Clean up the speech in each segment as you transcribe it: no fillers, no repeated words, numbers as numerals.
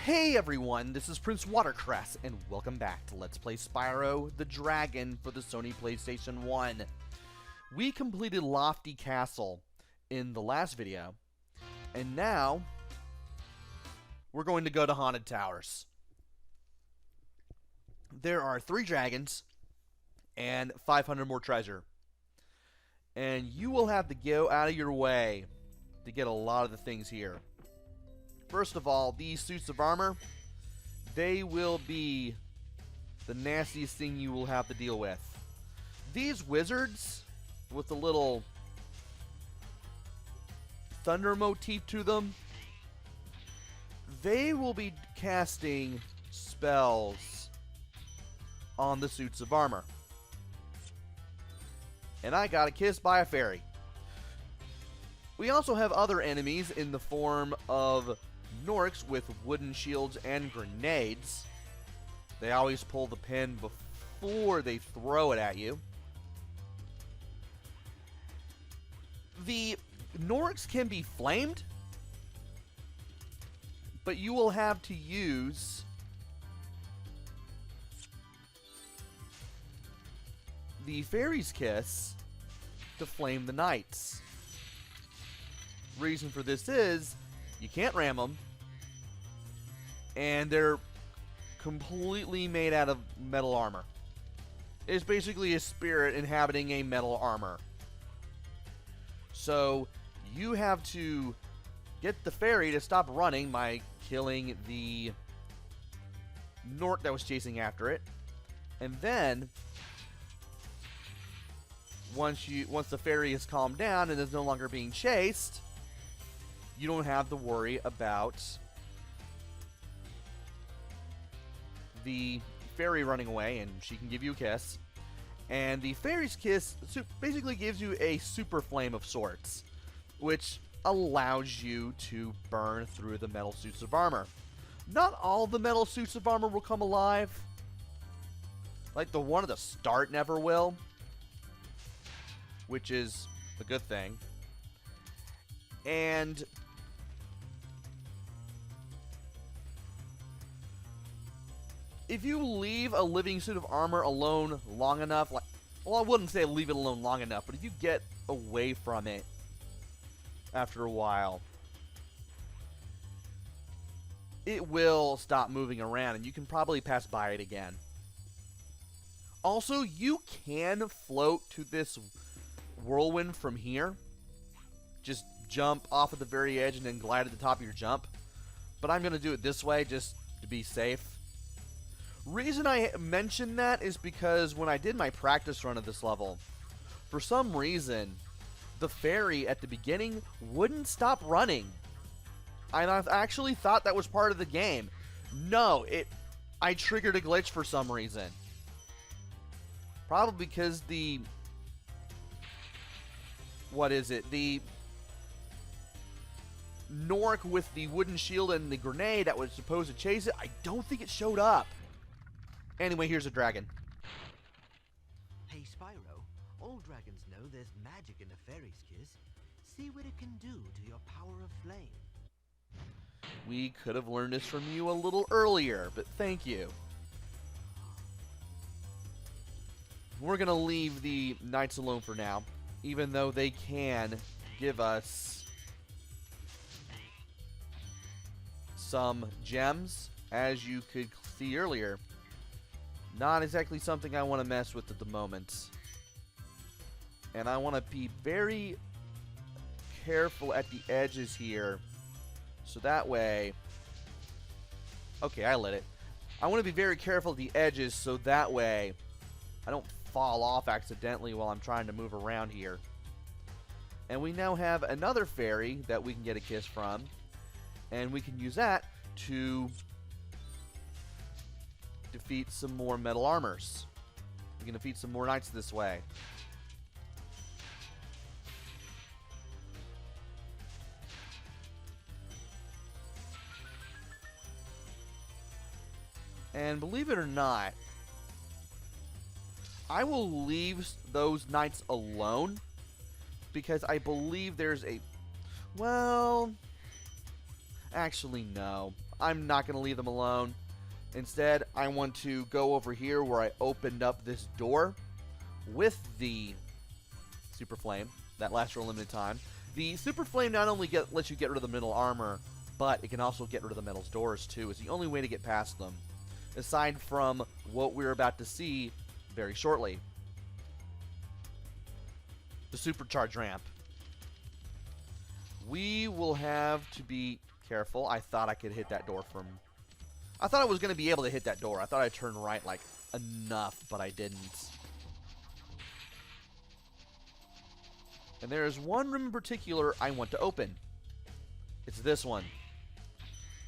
Hey everyone, this is PrinceWatercress, and welcome back to Let's Play Spyro the Dragon for the Sony PlayStation 1. We completed Lofty Castle in the last video, and now we're going to go to Haunted Towers. There are 3 dragons and 500 more treasure, and you will have to go out of your way to get a lot of the things here. First of all, these suits of armor, they will be the nastiest thing you will have to deal with. These wizards, with the little thunder motif to them, they will be casting spells on the suits of armor. And I got kissed by a fairy. We also have other enemies in the form of Norks with wooden shields and grenades. They always pull the pin before they throw it at you. The Norks can be flamed, but you will have to use the Fairies' Kiss to flame the knights. Reason for this is you can't ram them, and they're completely made out of metal armor. It's basically a spirit inhabiting a metal armor. So you have to get the fairy to stop running by killing the Nork that was chasing after it, and then once the fairy is calmed down and is no longer being chased, you don't have to worry about the fairy running away, and she can give you a kiss. And the Fairy's Kiss basically gives you a super flame of sorts, which allows you to burn through the metal suits of armor. Not all the metal suits of armor will come alive. Like the one at the start never will, which is a good thing. And if you leave a living suit of armor alone long enough, well, I wouldn't say leave it alone long enough, but if you get away from it after a while, it will stop moving around, and you can probably pass by it again. Also, you can float to this whirlwind from here. Just jump off at the very edge and then glide at the top of your jump. But I'm going to do it this way just to be safe. Reason I mention that is because when I did my practice run of this level, for some reason, the fairy at the beginning wouldn't stop running. And I've actually thought that was part of the game. No, I triggered a glitch for some reason. Probably because the Nork with the wooden shield and the grenade that was supposed to chase it, I don't think it showed up. Anyway, here's a dragon. Hey Spyro, all dragons know there's magic in the Fairy's Kiss. See what it can do to your power of flame. We could have learned this from you a little earlier, but thank you. We're going to leave the knights alone for now, even though they can give us some gems, as you could see earlier. Not exactly something I want to mess with at the moment. And I want to be very careful at the edges here, so that way... Okay, I lit it. I want to be very careful at the edges, so that way I don't fall off accidentally while I'm trying to move around here. And we now have another fairy that we can get a kiss from, and we can use that to defeat some more metal armors. We can defeat some more knights this way. And believe it or not, I will leave those knights alone because I believe there's a... Well, Actually, no. I'm not going to leave them alone. Instead, I want to go over here where I opened up this door with the super flame that lasts for a limited time. The super flame not only lets you get rid of the metal armor, but it can also get rid of the metal doors too. It's the only way to get past them, aside from what we're about to see very shortly. The supercharge ramp. We will have to be careful. I thought I could hit that door from... I thought I was going to be able to hit that door. I thought I'd turn right like enough, but I didn't. And there is one room in particular I want to open. It's this one.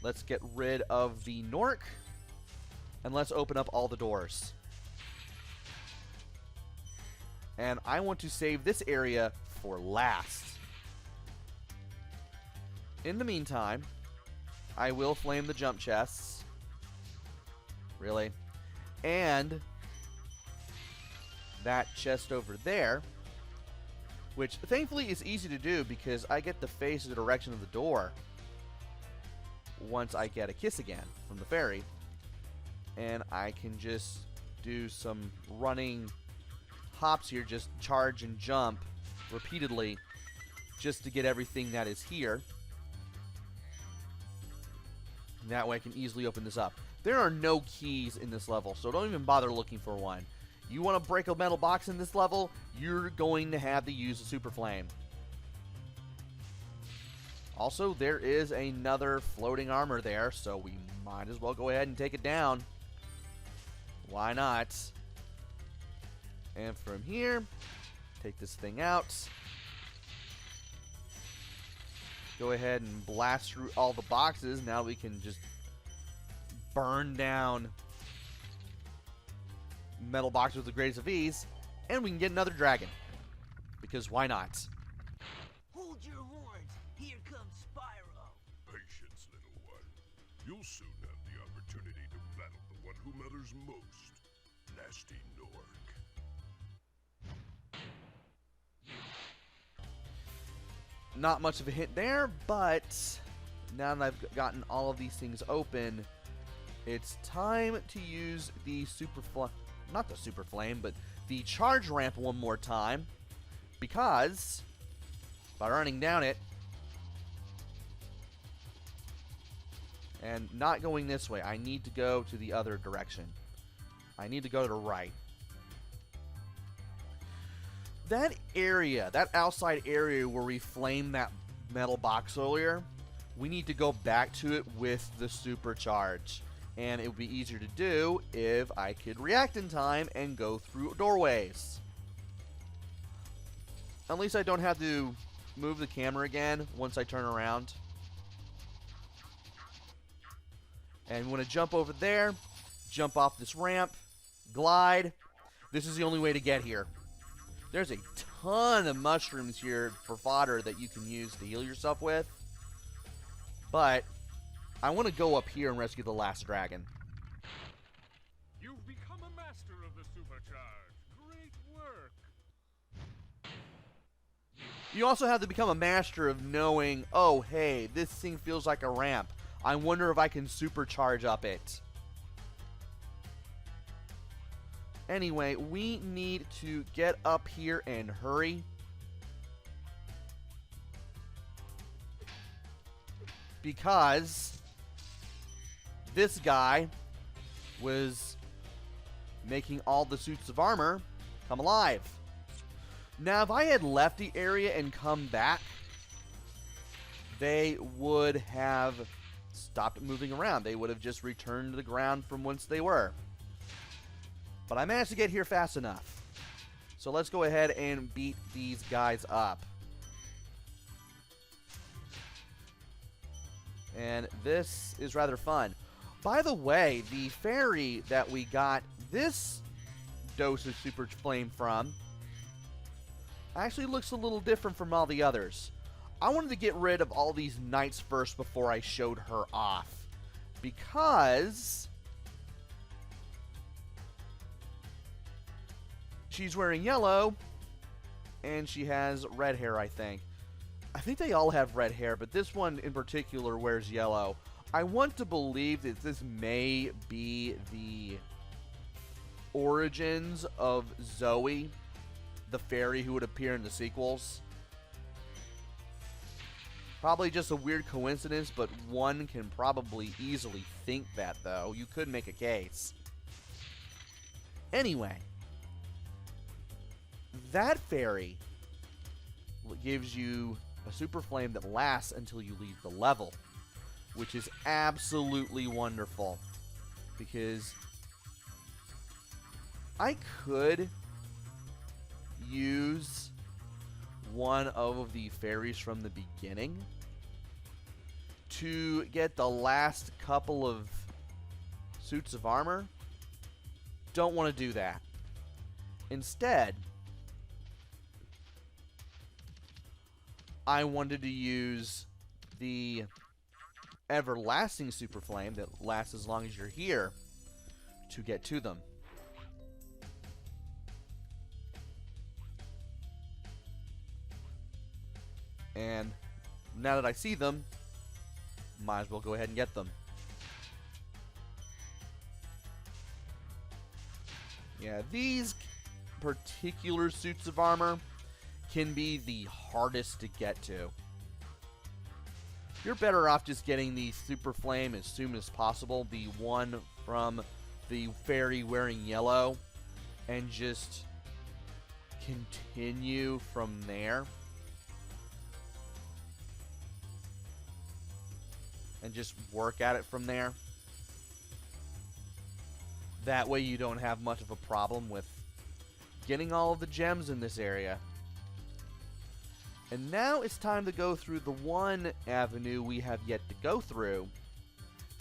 Let's get rid of the Nork, and let's open up all the doors. And I want to save this area for last. In the meantime, I will flame the jump chests. Really? And that chest over there, which thankfully is easy to do because I get to face the direction of the door once I get a kiss again from the fairy. And I can just do some running hops here, just charge and jump repeatedly just to get everything that is here. And that way I can easily open this up. There are no keys in this level, so don't even bother looking for one. You want to break a metal box in this level, you're going to have to use a super flame. Also, there is another floating armor there, so we might as well go ahead and take it down. Why not? And from here, take this thing out. Go ahead and blast through all the boxes. Now we can just burn down metal boxes with the greatest of ease, and we can get another dragon. Because why not? Hold your horns. Here comes Spyro. Patience, little one. You'll soon have the opportunity to battle the one who matters most. Nasty Nork. Not much of a hint there, but now that I've gotten all of these things open, it's time to use the not the super flame, but the charge ramp one more time, because by running down it and not going this way, I need to go to the other direction. I need to go to the right. That area, that outside area where we flamed that metal box earlier, we need to go back to it with the supercharge. And it would be easier to do if I could react in time and go through doorways. At least I don't have to move the camera again once I turn around. And we want to jump over there, jump off this ramp, glide. This is the only way to get here. There's a ton of mushrooms here for fodder that you can use to heal yourself with. But I want to go up here and rescue the last dragon. You've become a master of the supercharge. Great work. You also have to become a master of knowing, oh, hey, this thing feels like a ramp. I wonder if I can supercharge up it. Anyway, we need to get up here and hurry. Because this guy was making all the suits of armor come alive. Now, if I had left the area and come back, they would have stopped moving around. They would have just returned to the ground from whence they were. But I managed to get here fast enough. So let's go ahead and beat these guys up. And this is rather fun. By the way, the fairy that we got this dose of super flame from actually looks a little different from all the others. I wanted to get rid of all these knights first before I showed her off. Because she's wearing yellow, and she has red hair, I think. I think they all have red hair, but this one in particular wears yellow. I want to believe that this may be the origins of Zoe, the fairy who would appear in the sequels. Probably just a weird coincidence, but one can probably easily think that, though. You could make a case. Anyway, that fairy gives you a super flame that lasts until you leave the level, which is absolutely wonderful, because I could use one of the fairies from the beginning to get the last couple of suits of armor. Don't want to do that. Instead, I wanted to use the everlasting super flame that lasts as long as you're here to get to them. And now that I see them, might as well go ahead and get them. Yeah, these particular suits of armor can be the hardest to get to. You're better off just getting the super flame as soon as possible, the one from the fairy wearing yellow, and just continue from there. And just work at it from there. That way you don't have much of a problem with getting all of the gems in this area. And now it's time to go through the one avenue we have yet to go through,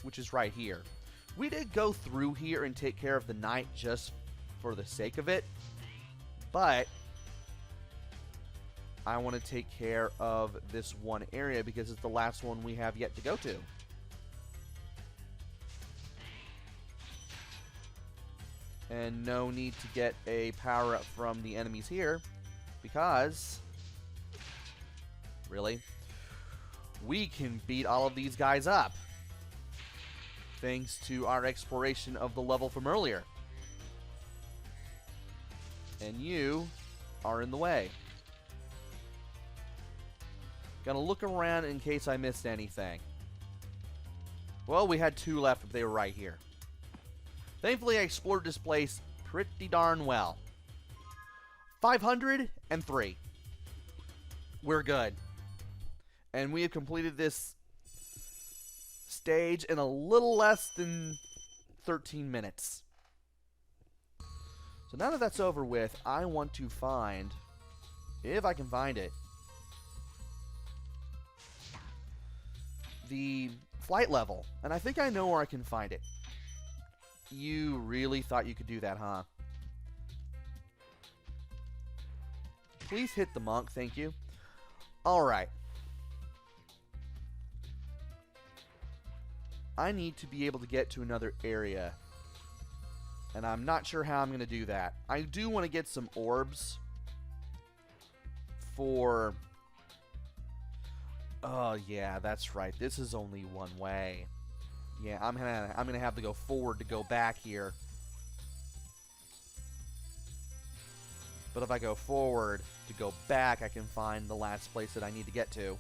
which is right here. We did go through here and take care of the knight just for the sake of it, but I want to take care of this one area because it's the last one we have yet to go to. And no need to get a power-up from the enemies here, because, really, we can beat all of these guys up, thanks to our exploration of the level from earlier. And you are in the way. Gonna look around in case I missed anything. Well, we had two left, but they were right here. Thankfully, I explored this place pretty darn well. 503. We're good. And we have completed this stage in a little less than 13 minutes. So now that that's over with, I want to find, if I can find it, the flight level. And I think I know where I can find it. You really thought you could do that, huh? Please hit the monk, thank you. Alright. I need to be able to get to another area. And I'm not sure how I'm going to do that. I do want to get some orbs for... Oh, yeah, that's right. This is only one way. Yeah, I'm gonna have to go forward to go back here. But if I go forward to go back, I can find the last place that I need to get to.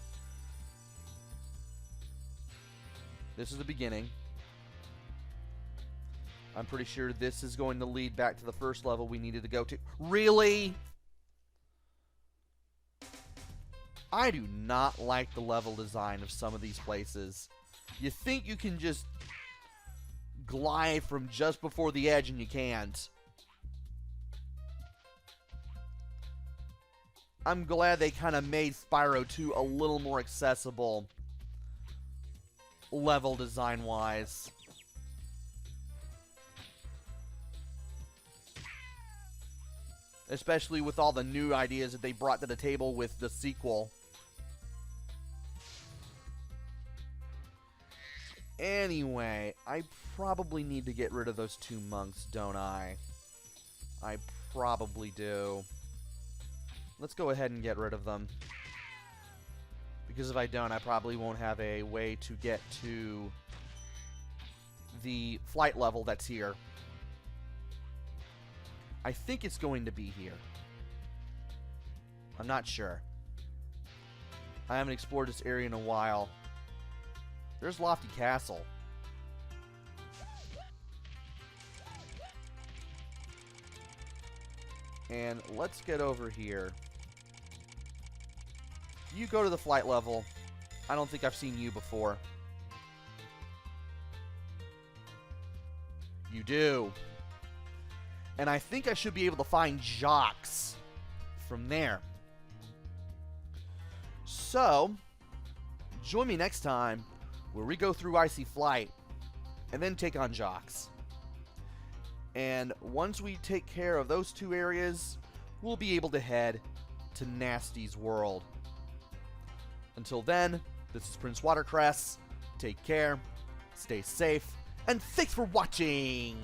This is the beginning. I'm pretty sure this is going to lead back to the first level we needed to go to. Really? I do not like the level design of some of these places. You think you can just glide from just before the edge and you can't. I'm glad they kind of made Spyro 2 a little more accessible level design wise. Especially with all the new ideas that they brought to the table with the sequel. Anyway, I probably need to get rid of those two monks, don't I? I probably do. Let's go ahead and get rid of them. Because if I don't, I probably won't have a way to get to the flight level that's here. I think it's going to be here. I'm not sure. I haven't explored this area in a while. There's Lofty Castle. And let's get over here. You go to the flight level. I don't think I've seen you before. You do. And I think I should be able to find Jocks from there. So, join me next time where we go through Icy Flight and then take on Jocks. And once we take care of those two areas, we'll be able to head to Nasty's world. Until then, this is PrinceWatercress. Take care, stay safe, and thanks for watching!